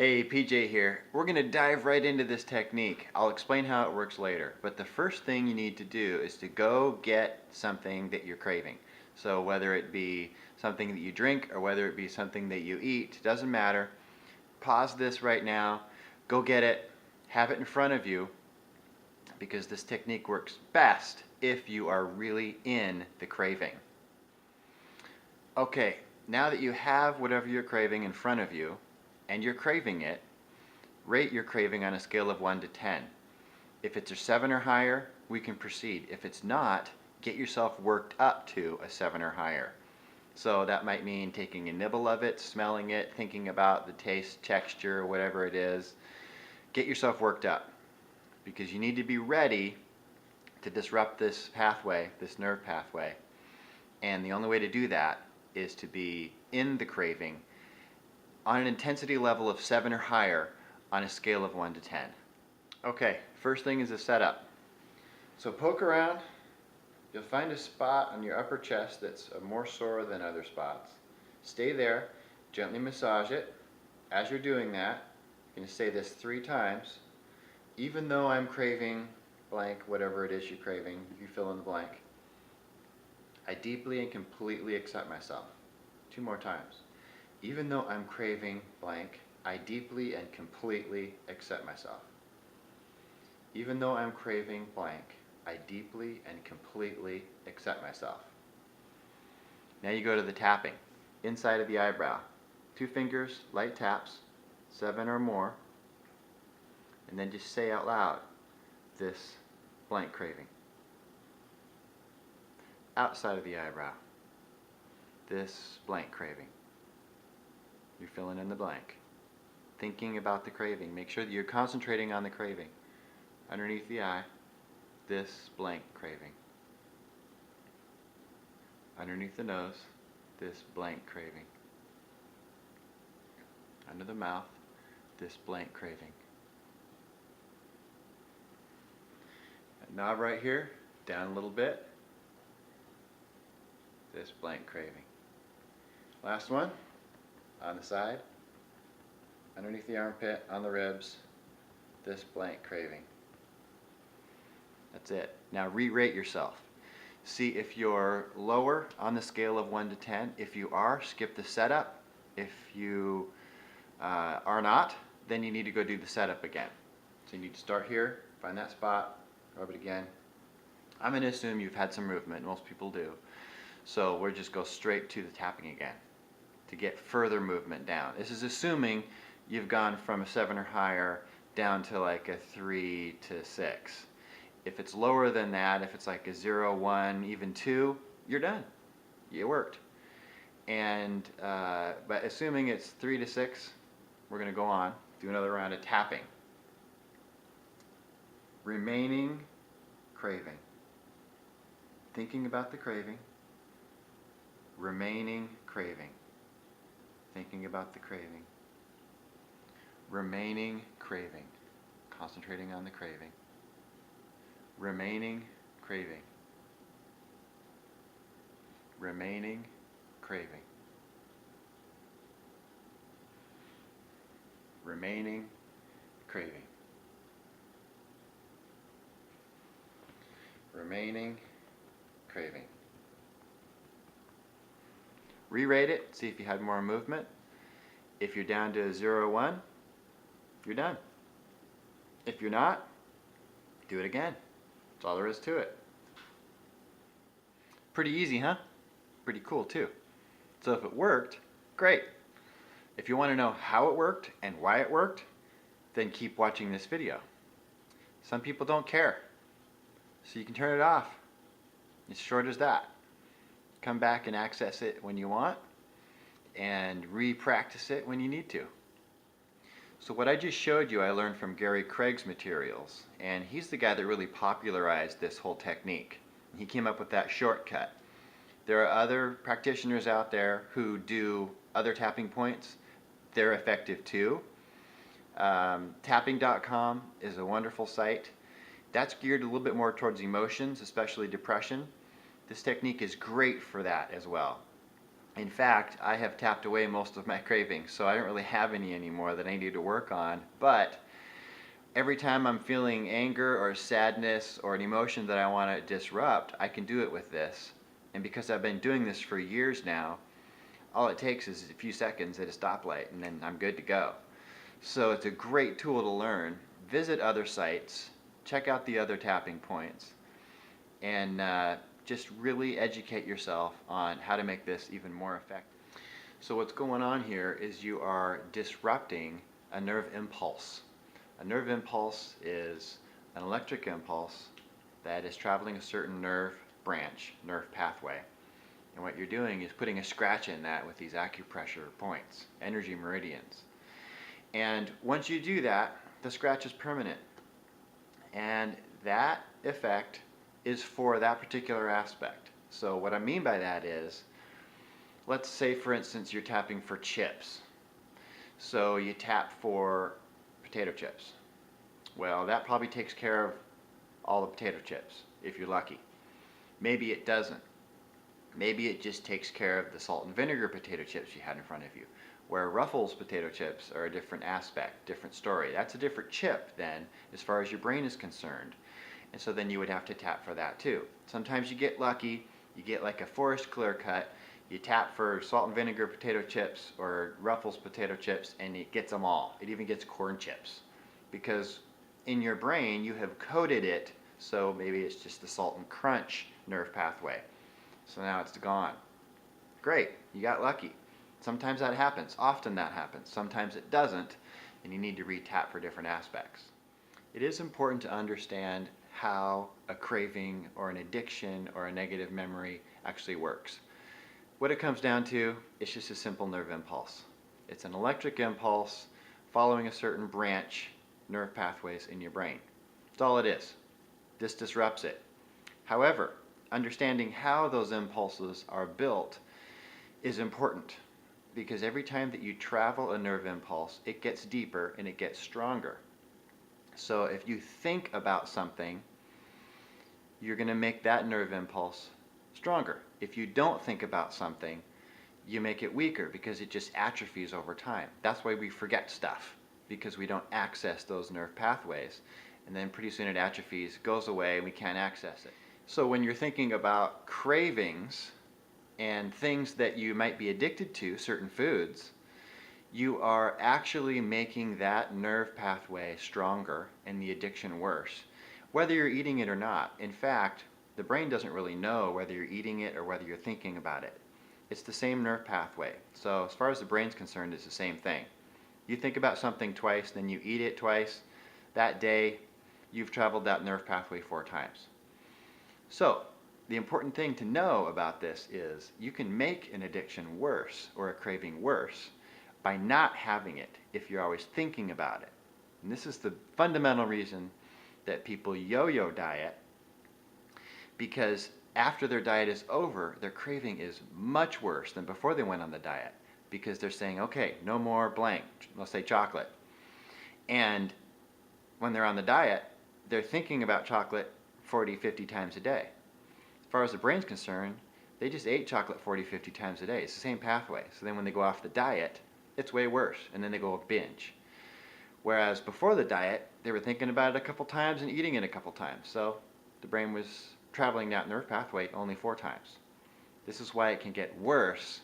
Hey, PJ here. We're going to dive right into this technique. I'll explain how it works later. But the first thing you need to do is to go get something that you're craving. So whether it be something that you drink or whether it be something that you eat, doesn't matter. Pause this right now. Go get it. Have it in front of you because this technique works best if you are really in the craving. Okay, now that you have whatever you're craving in front of you, and you're craving it, rate your craving on a scale of 1 to 10. If it's a 7 or higher, we can proceed. If it's not, get yourself worked up to a 7 or higher. So that might mean taking a nibble of it, smelling it, thinking about the taste, texture, whatever it is. Get yourself worked up because you need to be ready to disrupt this pathway, this nerve pathway. And the only way to do that is to be in the craving on an intensity level of 7 or higher on a scale of 1 to 10. Okay, first thing is a setup. So poke around. You'll find a spot on your upper chest that's more sore than other spots. Stay there, gently massage it. As you're doing that, you're going to say this 3 times. Even though I'm craving blank, whatever it is you're craving, you fill in the blank. I deeply and completely accept myself. 2 more times. Even though I'm craving blank, I deeply and completely accept myself. Even though I'm craving blank, I deeply and completely accept myself. Now you go to the tapping. Inside of the eyebrow. 2 fingers, light taps, 7 or more, and then just say out loud, this blank craving. Outside of the eyebrow, this blank craving. You're filling in the blank. Thinking about the craving. Make sure that you're concentrating on the craving. Underneath the eye, this blank craving. Underneath the nose, this blank craving. Under the mouth, this blank craving. That knob right here, down a little bit, this blank craving. Last one. On the side, underneath the armpit, on the ribs, this blank craving. That's it. Now re-rate yourself. See if you're lower on the scale of 1 to 10. If you are, skip the setup. If you are not, then you need to go do the setup again. So you need to start here, find that spot, rub it again. I'm going to assume you've had some movement. Most people do. So we'll just go straight to the tapping again to get further movement down. This is assuming you've gone from a 7 or higher down to like a 3 to 6. If it's lower than that, if it's like a 0, 1, even 2, you're done. You worked. And but assuming it's 3 to 6, we're going to go on, do another round of tapping. Remaining craving. Thinking about the craving. Remaining craving. Thinking about the craving. Remaining craving. Concentrating on the craving. Remaining craving. Remaining craving. Remaining craving. Remaining craving. Re-rate it, see if you had more movement. If you're down to 0 or 1, you're done. If you're not, do it again. That's all there is to it. Pretty easy, huh? Pretty cool too. So if it worked, great. If you want to know how it worked and why it worked, then keep watching this video. Some people don't care, so you can turn it off. It's short as that. Come back and access it when you want and re-practice it when you need to. So what I just showed you I learned from Gary Craig's materials, and he's the guy that really popularized this whole technique. He came up with that shortcut. There are other practitioners out there who do other tapping points. They're effective too. Tapping.com is a wonderful site. That's geared a little bit more towards emotions, especially depression. This technique is great for that as well. In fact, I have tapped away most of my cravings, so I don't really have any anymore that I need to work on. But every time I'm feeling anger or sadness or an emotion that I want to disrupt, I can do it with this. And because I've been doing this for years now, all it takes is a few seconds at a stoplight and then I'm good to go. So it's a great tool to learn. Visit other sites, check out the other tapping points, and just really educate yourself on how to make this even more effective. So what's going on here is you are disrupting a nerve impulse. A nerve impulse is an electric impulse that is traveling a certain nerve branch, nerve pathway. And what you're doing is putting a scratch in that with these acupressure points, energy meridians. And once you do that, the scratch is permanent. And that effect is for that particular aspect. So what I mean by that is, let's say for instance you're tapping for chips. So you tap for potato chips. Well, that probably takes care of all the potato chips, if you're lucky. Maybe it doesn't. Maybe it just takes care of the salt and vinegar potato chips you had in front of you. Where Ruffles potato chips are a different aspect, different story. That's a different chip then, as far as your brain is concerned. And so then you would have to tap for that too. Sometimes you get lucky, you get like a forest clear cut, you tap for salt and vinegar potato chips or Ruffles potato chips and it gets them all. It even gets corn chips. Because in your brain you have coded it, so maybe it's just the salt and crunch nerve pathway. So now it's gone. Great, you got lucky. Sometimes that happens, often that happens. Sometimes it doesn't, and you need to re-tap for different aspects. It is important to understand how a craving or an addiction or a negative memory actually works. What it comes down to, it's just a simple nerve impulse. It's an electric impulse following a certain branch, nerve pathways in your brain. That's all it is. This disrupts it. However, understanding how those impulses are built is important, because every time that you travel a nerve impulse, it gets deeper and it gets stronger. So if you think about something, you're going to make that nerve impulse stronger. If you don't think about something, you make it weaker because it just atrophies over time. That's why we forget stuff, because we don't access those nerve pathways. And then pretty soon it atrophies, goes away, and we can't access it. So when you're thinking about cravings and things that you might be addicted to, certain foods, you are actually making that nerve pathway stronger and the addiction worse, whether you're eating it or not. In fact, the brain doesn't really know whether you're eating it or whether you're thinking about it. It's the same nerve pathway. So as far as the brain's concerned, it's the same thing. You think about something twice, then you eat it twice. That day, you've traveled that nerve pathway 4 times. So the important thing to know about this is you can make an addiction worse or a craving worse by not having it if you're always thinking about it. And this is the fundamental reason that people yo-yo diet, because after their diet is over, their craving is much worse than before they went on the diet, because they're saying, okay, no more blank, let's say chocolate. And when they're on the diet, they're thinking about chocolate 40, 50 times a day. As far as the brain's concerned, they just ate chocolate 40, 50 times a day. It's the same pathway. So then when they go off the diet, it's way worse, and then they go binge. Whereas before the diet, they were thinking about it a couple times and eating it a couple times. So the brain was traveling that nerve pathway only 4 times. This is why it can get worse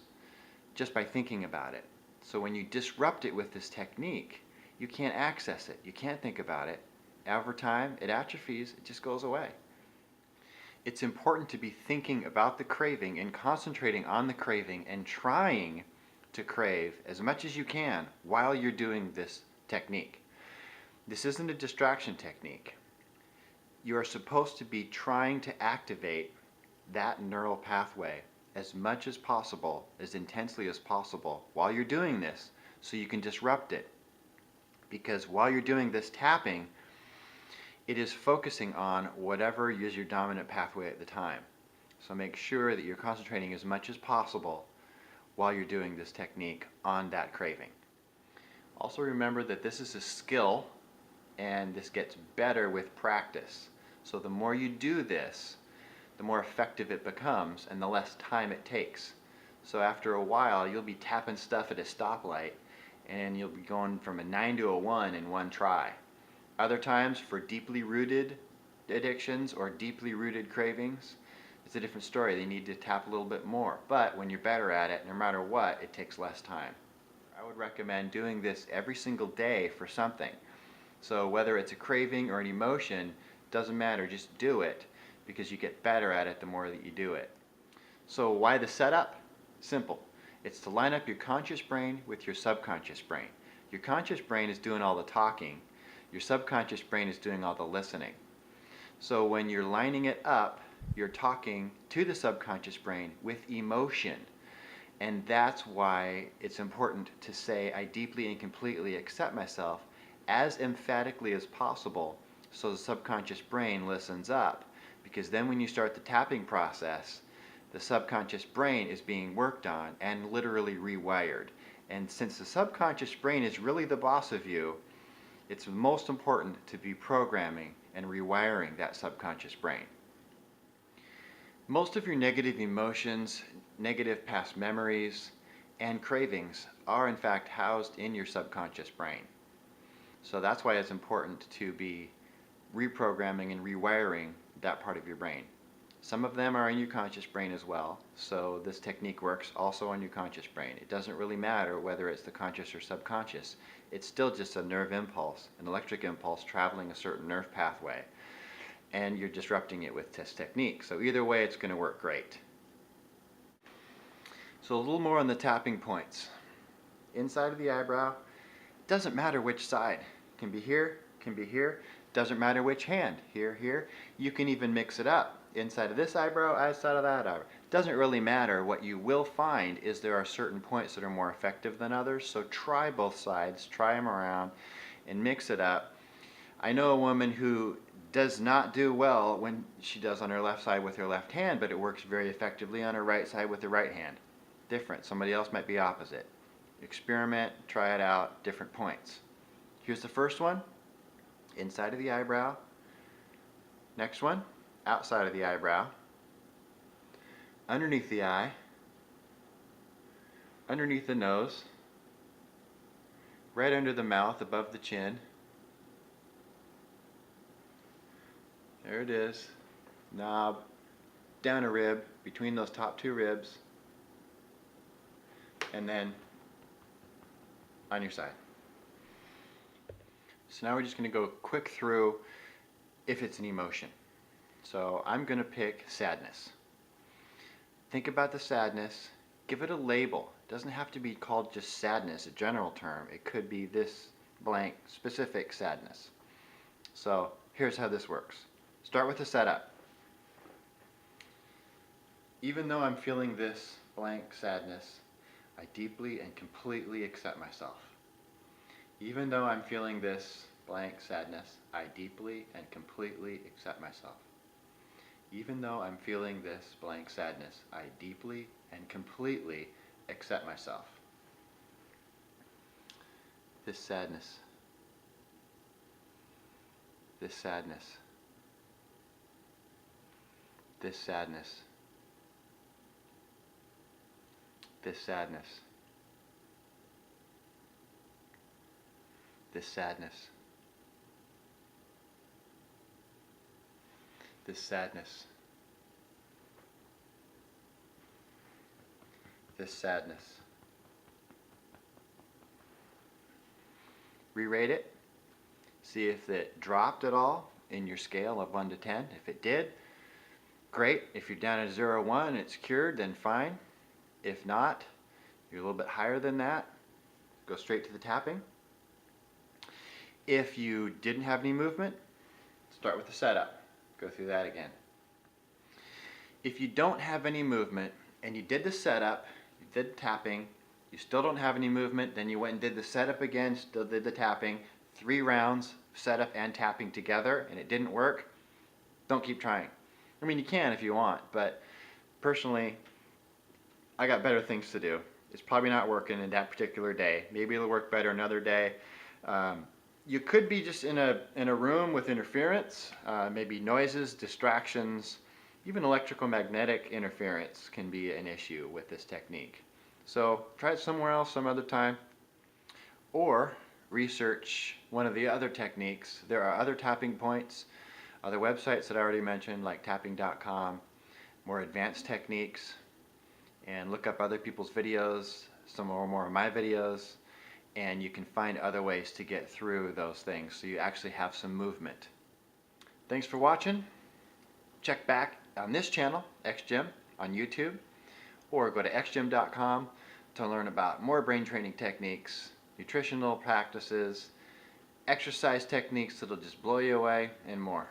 just by thinking about it. So when you disrupt it with this technique, you can't access it. You can't think about it. Over time, it atrophies. It just goes away. It's important to be thinking about the craving and concentrating on the craving and trying to crave as much as you can while you're doing this technique. This isn't a distraction technique. You are supposed to be trying to activate that neural pathway as much as possible, as intensely as possible while you're doing this, so you can disrupt it. Because while you're doing this tapping, it is focusing on whatever is your dominant pathway at the time. So make sure that you're concentrating as much as possible while you're doing this technique on that craving. Also remember that this is a skill, and this gets better with practice. So the more you do this, the more effective it becomes and the less time it takes. So after a while, you'll be tapping stuff at a stoplight and you'll be going from a 9 to a 1 in one try. Other times, for deeply rooted addictions or deeply rooted cravings, it's a different story. They need to tap a little bit more. But when you're better at it, no matter what, it takes less time. I would recommend doing this every single day for something. So whether it's a craving or an emotion, doesn't matter, just do it, because you get better at it the more that you do it. So why the setup? Simple. It's to line up your conscious brain with your subconscious brain. Your conscious brain is doing all the talking. Your subconscious brain is doing all the listening. So when you're lining it up, you're talking to the subconscious brain with emotion. And that's why it's important to say, I deeply and completely accept myself, as emphatically as possible, so the subconscious brain listens up. Because then when you start the tapping process, the subconscious brain is being worked on and literally rewired. And since the subconscious brain is really the boss of you, it's most important to be programming and rewiring that subconscious brain. Most of your negative emotions, negative past memories, and cravings are in fact housed in your subconscious brain. So that's why it's important to be reprogramming and rewiring that part of your brain. Some of them are in your conscious brain as well, so this technique works also on your conscious brain. It doesn't really matter whether it's the conscious or subconscious. It's still just a nerve impulse, an electric impulse traveling a certain nerve pathway, and you're disrupting it with this technique. So either way, it's going to work great. So a little more on the tapping points. Inside of the eyebrow, doesn't matter which side. Can be here, can be here. Doesn't matter which hand. Here, here. You can even mix it up. Inside of this eyebrow, outside of that eyebrow. Doesn't really matter. What you will find is there are certain points that are more effective than others. So try both sides, try them around, and mix it up. I know a woman who does not do well when she does on her left side with her left hand, but it works very effectively on her right side with the right hand. Different. Somebody else might be opposite. Experiment, try it out, different points. Here's the first one, inside of the eyebrow. Next one, outside of the eyebrow. Underneath the eye. Underneath the nose. Right under the mouth, above the chin. There it is. Knob, down a rib, between those top two ribs. And then on your side. So now we're just going to go quick through if it's an emotion. So I'm going to pick sadness. Think about the sadness. Give it a label. It doesn't have to be called just sadness, a general term. It could be this blank specific sadness. So here's how this works. Start with the setup. Even though I'm feeling this blank sadness, I deeply and completely accept myself. Even though I'm feeling this blank sadness, I deeply and completely accept myself. Even though I'm feeling this blank sadness, I deeply and completely accept myself. This sadness. This sadness. This sadness. This sadness. This sadness. This sadness. This sadness. Re-rate it. See if it dropped at all in your scale of 1 to 10. If it did, great. If you're down at 0, 1, it's cured, then fine. If not, you're a little bit higher than that, go straight to the tapping. If you didn't have any movement, start with the setup. Go through that again. If you don't have any movement and you did the setup, you did tapping, you still don't have any movement, then you went and did the setup again, still did the tapping, 3 rounds, setup and tapping together, and it didn't work, don't keep trying. I mean, you can if you want, but personally, I got better things to do. It's probably not working in that particular day. Maybe it'll work better another day. You could be just in a room with interference, maybe noises, distractions, Even electromagnetic interference can be an issue with this technique. So try it somewhere else some other time, or research one of the other techniques. There are other tapping points, other websites that I already mentioned, like tapping.com, more advanced techniques, and look up other people's videos, some or more of my videos, and you can find other ways to get through those things so you actually have some movement. Thanks for watching. Check back on this channel, XGym, on YouTube, or go to xgym.com to learn about more brain training techniques, nutritional practices, exercise techniques that'll just blow you away, and more.